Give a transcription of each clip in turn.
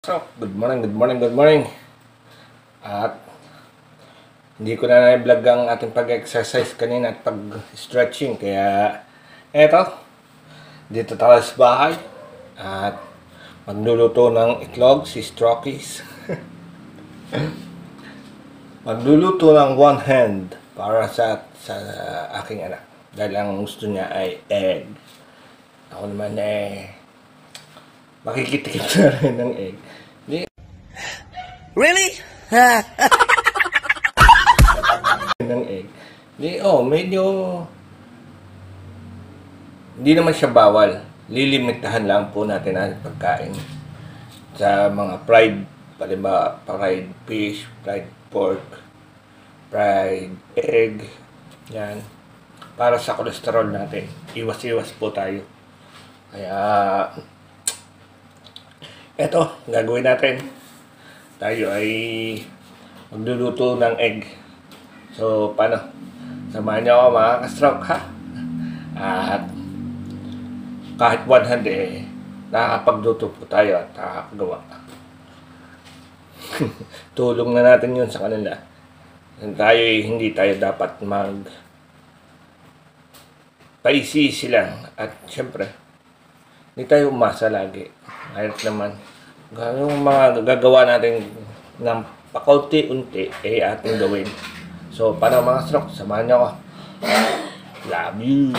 stroke. Good morning, good morning, good morning. At hindi ko na na-vlog ang ating pag-exercise kanina at pag-stretching. Kaya eto, dito tayo sa bahay. At magluluto ng itlog si Strokis. Magluluto ng one hand para sa aking anak. Dahil ang gusto niya ay egg. Ako naman makikitikim na rin ng egg. Really? ng egg. Medyo hindi naman siya bawal. Lilimitahan lang po natin ang pagkain sa mga fried, palimba, fried fish, fried pork, fried egg. Yan. Para sa kolesterol natin. Iwas-iwas po tayo. Kaya eto, gagawin natin. Tayo ay magluluto ng egg. So, paano? Samahan niyo ako mga ka-stroke, ha? At kahit one hand, nakakapagluto po tayo at nakakagawa. Tulong na natin yun sa kanila. Tayo hindi tayo dapat paisisi lang. At syempre, hindi tayo umasa lagi. Kahit naman, yung mga gagawa natin ng pakaunti-unti, ating gawin. So, paano mga stroke? Samahan niyo ako. Love you!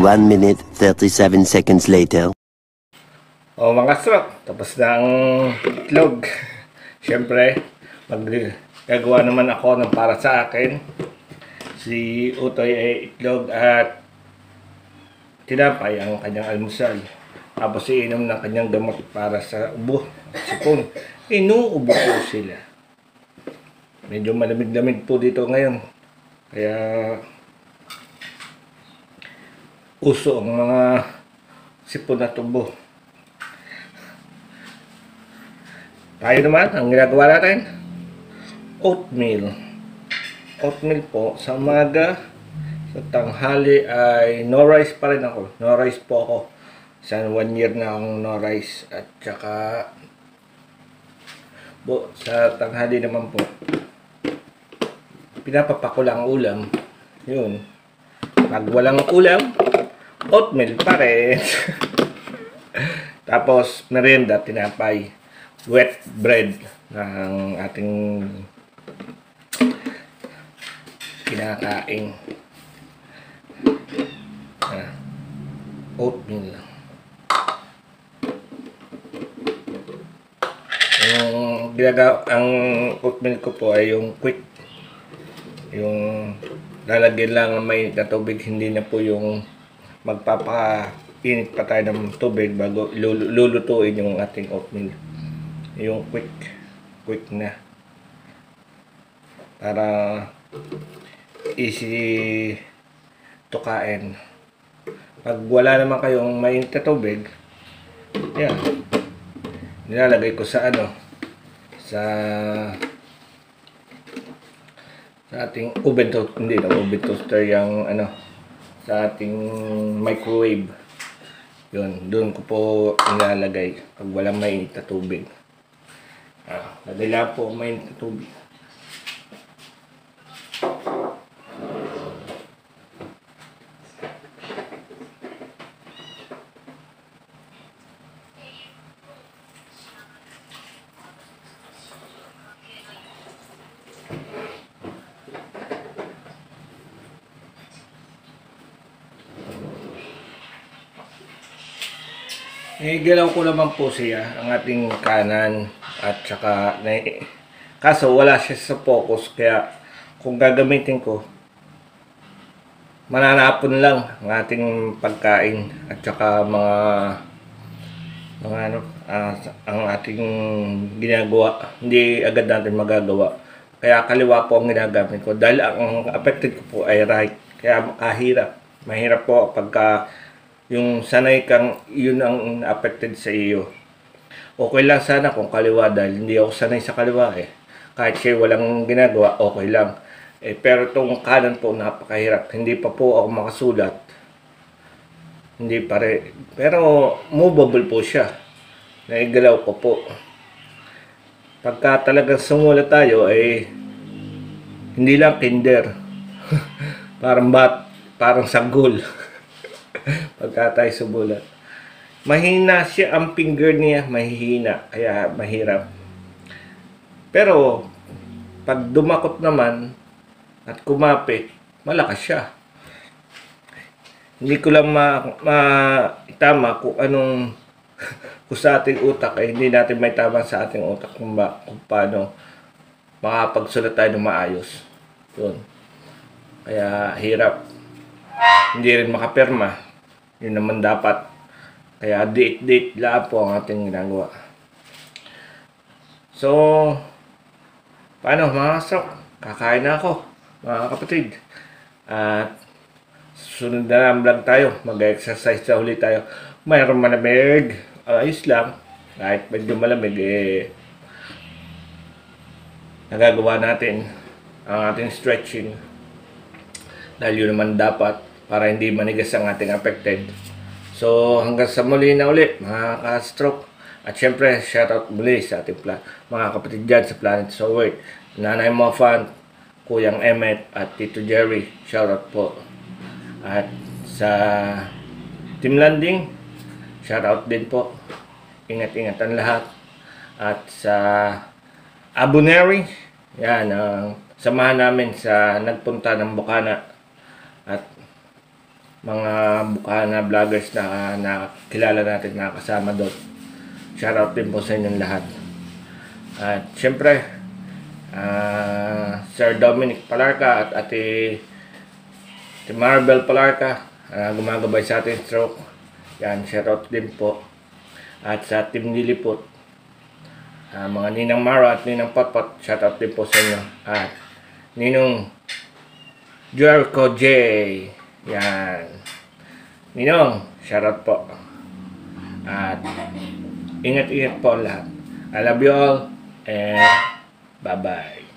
1 minute 37 seconds later. O mga strok, tapos na ang itlog. Siyempre, maggagawa naman ako ng para sa akin. Si Utoy ay itlog at tinapay ang kanyang almusal. Tapos iinom ng kanyang gamot para sa ubo at sipon. Inuubo po sila. Medyo malamig-lamig po dito ngayon. Kaya uso ang mga sipon at ubo. Tayo naman, ang ginagawa natin, oatmeal. Oatmeal po, sa umaga, sa tanghali ay no rice pa rin ako. No rice po ako. Sa 1 year na akong no rice. At saka, sa tanghali naman po, pinapapako lang ulam. Yun. Pag walang ulam, oatmeal pa rin. Tapos, merienda, tinapay. Wet bread ng ating kinakain. Oatmeal. Ang oatmeal ko po ay yung quick. Yung lalagyan lang ng mainit na tubig, hindi na po yung magpapainit pa tayo ng tubig bago lulutuin yung ating oatmeal. Yung quick na. Para easy tukain. Pag wala naman kayong mainit na tubig, yan. Nilalagay ko sa sa ating oven toaster, hindi na oven toaster, yung sa ating microwave. Yun, doon ko po nilalagay pag walang mainit na tubig. Lagay lang po mainit na tubig. Galaw ko naman po siya, ang ating kanan at saka kaso wala siya sa focus, kaya kung gagamitin ko, mananapon lang ang ating pagkain at saka ang ating ginagawa, hindi agad natin magagawa. Kaya kaliwa po ang ginagamit ko dahil ang affected ko po ay right, kaya mahirap po pagka yung sanay kang yun ang affected sa iyo. Okay lang sana kung kaliwa dahil hindi ako sanay sa kaliwa eh. Kahit siya walang ginagawa, okay lang. Pero itong kanan po napakahirap. Hindi pa po ako makasulat. Hindi pa rin. Pero movable po siya. Naigalaw ko po. Pagka talagang sumulat tayo ay hindi lang kinder. parang sanggol. Pagka tayo sumulat. Mahina siya, ang finger niya mahihina, kaya mahirap. Pero pag dumakot naman at kumapit, malakas siya. Hindi ko lang maitama kung anong kung sa ating utak ay hindi natin may tama sa ating utak kung paano makapagsulat tayo ng maayos. Yun. Kaya hirap. Hindi rin makapirma. Yun naman dapat. Kaya date lang po ang ating ginagawa. So, paano mga kasok? Kakain na ako, mga kapatid. At susunod na lang vlog tayo. Mag-exercise na ulit tayo. Mayroon malamig. Ayos lang. Kahit medyo malamig, nagagawa natin ang ating stretching. Dahil yun naman dapat para hindi manigas ang ating affected. So, hanggang sa muli na ulit, mga ka-stroke. At syempre, shoutout muli sa ating mga kapatid dyan sa Planet Sowert. Nanay Mofan, Kuyang Emmet, at Tito Jerry. Shoutout po. At sa Team Landing, shoutout din po. Ingat-ingatan lahat. At sa Abuneri, yan, samahan namin sa nagpunta ng Bukana. At mga Bukana vloggers na kilala natin na kasama doon. Shoutout din po sa inyong lahat. At syempre, Sir Dominic Palarca at Ate Maribel Palarca, gumagabay sa ating stroke. Yan, shoutout din po. At sa Team Lilliput, mga Ninang Mara at Ninang Patpat, shoutout din po sa inyo. At Ninong Jericho J. Yan. Ninong, shoutout po. At ingat-ingat po lahat. I love you all and bye-bye.